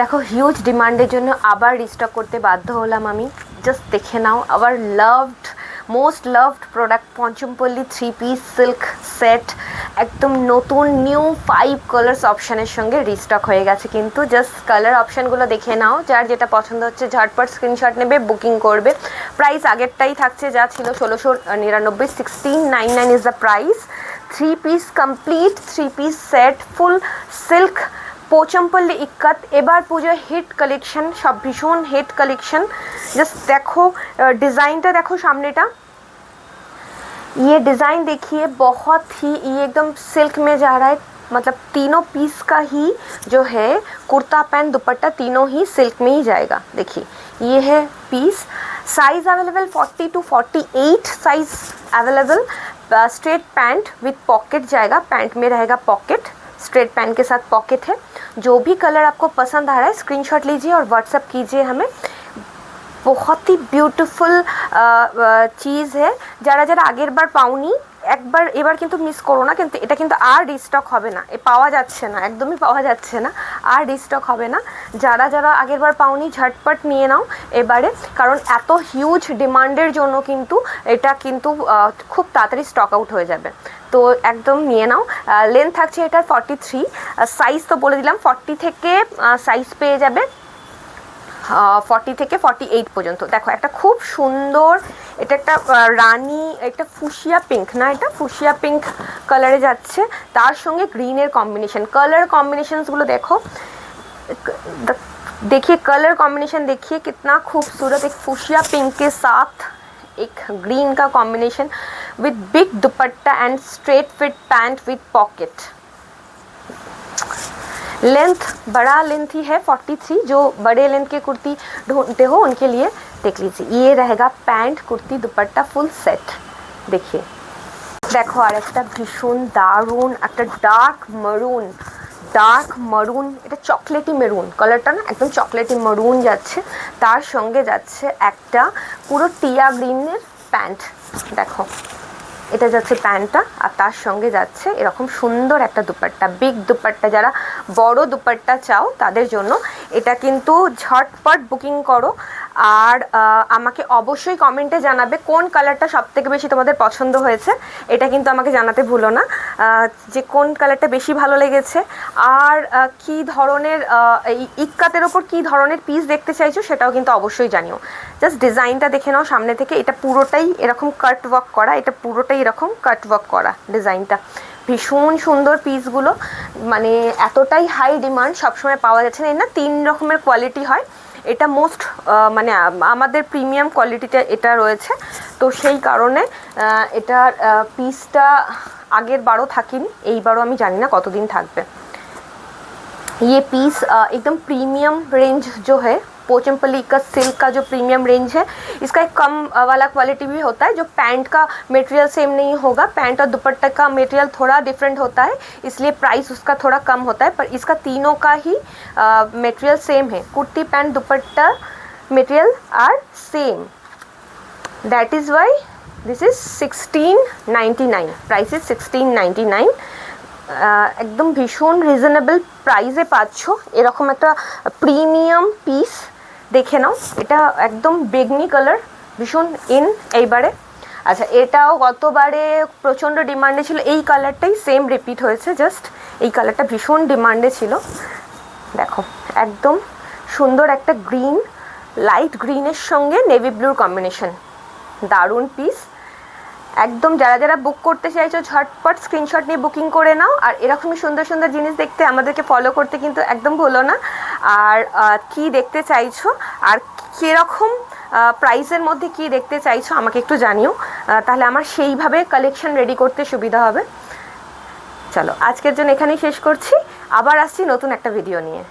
দেখো হিউজ ডিমান্ডের জন্য আবার রিস্টক করতে বাধ্য হলাম আমি। জাস্ট দেখে নাও our loved most loved product Pochampally 3 piece silk set একদম নতুন নিউ 5 কালার্স অপশানের সঙ্গে রিস্টক হয়ে গেছে। কিন্তু জাস্ট কালার অপশানগুলো দেখে নাও, যার যেটা পছন্দ হচ্ছে ঝটপট স্ক্রিনশট নেবে, বুকিং করবে। প্রাইস আগেরটাই থাকছে যা ছিল 1699, 1699 is the price. 3 piece complete 3 piece set full silk Pochampally ikat এবার পুজোর হিট কালেকশন, সব ভীষণ হিট কালেকশন। জাস্ট देखो डिज़ाइनটা देखो सामनेটা, ये डिज़ाइन देखिए बहुत ही ये एकदम सिल्क में जा रहा है। मतलब तीनों पीस का ही जो है कुर्ता पैंट दुपट्टा तीनों ही सिल्क में ही जाएगा। देखिए ये है piece. Size available 40 to 48 size available. Straight pant with pocket जाएगा, पैंट में रहेगा पॉकेट, स्ट्रेट पैंट के साथ पॉकेट है। जो भी कलर आपको पसंद आ रहा है स्क्रीनशॉट लीजिए और व्हाट्सअप कीजिए हमें। बहुत ही ब्यूटीफुल चीज़ है। যারা যারা আগের বার পাওনি একবার এবার কিন্তু মিস করো না, কিন্তু এটা কিন্তু আর রিস্টক হবে না, এ পাওয়া যাচ্ছে না, একদমই পাওয়া যাচ্ছে না, আর রিস্টক হবে না। যারা যারা আগের বার পাওনি ঝটপট নিয়ে নাও এবারে, কারণ এত হিউজ ডিমান্ডের জন্য কিন্তু এটা কিন্তু খুব তাড়াতাড়ি স্টক আউট হয়ে যাবে। তো একদম নিয়ে নাও। লেন্থ থাকছে এটার 43, সাইজ তো বলে দিলাম 40 থেকে সাইজ পেয়ে যাবে 40 থেকে 48 পর্যন্ত। দেখো একটা খুব সুন্দর, এটা একটা রানী, একটা ফুশিয়া পিঙ্ক না, এটা ফুশিয়া পিঙ্ক কালারে যাচ্ছে, তার সঙ্গে গ্রিনের কম্বিনেशन। कलर कॉम्बिनेशंसগুলো देखो, देखिए कलर कॉम्बिनेशन देखिए कितना खूबसूरत। एक फुशिया पिंक के साथ एक ग्रीन का combination with big dupatta and straight fit pant with pocket. Length बड़ा लेंथ ही है 43। जो बड़े लेंथ के कुर्ती ढूंढते हो उनके लिए देख लीजिए, ये रहेगा पैंट कुर्ती दुपट्टा फुल सेट। देखिए देखो আর একটা ভীষণ দারুণ একটা ডার্ক মারুন, এটা চকলেটি মেরুন কালারটা না, একদম চকলেটি মারুন যাচ্ছে, তার সঙ্গে যাচ্ছে একটা পুরো টিয়া গ্রিনের প্যান্ট। দেখো এটা যাচ্ছে প্যান্টটা, আর তার সঙ্গে যাচ্ছে এরকম সুন্দর একটা দুপাট্টা, বিগ দুপাট্টা। যারা বড় দুপাট্টা চাও তাদের জন্য এটা কিন্তু ঝটপট বুকিং করো। আর আমাকে অবশ্যই কমেন্টে জানাবে কোন কালারটা সবথেকে বেশি তোমাদের পছন্দ হয়েছে, এটা কিন্তু আমাকে জানাতে ভুলো না যে কোন কালারটা বেশি ভালো লেগেছে। আর কি ধরনের এই ইক্কাতের ওপর কী ধরনের পিস দেখতে চাইছো সেটাও কিন্তু অবশ্যই জানিও। জাস্ট ডিজাইনটা দেখে নাও সামনে থেকে, এটা পুরোটাই এরকম কাট ওয়ার্ক করা, এটা পুরোটাই এরকম কাট ওয়ার্ক করা ডিজাইনটা। ভীষণ সুন্দর পিসগুলো, মানে এতটাই হাই ডিমান্ড, সবসময় পাওয়া যাচ্ছে না। এর না 3 রকমের কোয়ালিটি হয়, এটা মোস্ট মানে আমাদের প্রিমিয়াম কোয়ালিটিতে এটা রয়েছে। তো সেই কারণে এটার পিসটা আগের বারও থাকেনি, এইবারও আমি জানি না কতদিন থাকবে। ये पीस एकदम प्रीमियम रेंज जो है पोचमपल्ली का सिल्क का जो प्रीमियम रेंज है, इसका एक कम वाला क्वालिटी भी होता है। जो पैंट का मटेरियल सेम नहीं होगा, पैंट और दुपट्टा का मटेरियल थोड़ा डिफरेंट होता है, इसलिए प्राइस उसका थोड़ा कम होता है। पर इसका तीनों का ही मटेरियल सेम है, kurti pant dupatta material are same. That is why this is 1699, price is 1699। একদম ভীষণ রিজনেবল প্রাইসে পাচ্ছ এরকম একটা প্রিমিয়াম পিস। দেখে নাও, এটা একদম বেগনি কালার, ভীষণ ইন এইবারে। আচ্ছা এটাও গতবারে প্রচণ্ড ডিমান্ডে ছিল, এই কালারটাই সেম রিপিট হয়েছে, জাস্ট এই কালারটা ভীষণ ডিমান্ডে ছিল। দেখো একদম সুন্দর একটা গ্রিন, লাইট গ্রিনের সঙ্গে নেভি ব্লুর কম্বিনেশন, দারুণ পিস। একদম যারা যারা বুক করতে চাইছো ঝটপট স্ক্রিনশট নিয়ে বুকিং করে নাও। আর এরকমই সুন্দর সুন্দর জিনিস দেখতে আমাদেরকে ফলো করতে কিন্তু একদম ভুলো না। আর কি দেখতে চাইছো আর কীরকম প্রাইসের মধ্যে কি দেখতে চাইছো আমাকে একটু জানিও, তাহলে আমার সেইভাবে কালেকশন রেডি করতে সুবিধা হবে। চলো আজকের জন্য এখানেই শেষ করছি, আবার আসছি নতুন একটা ভিডিও নিয়ে।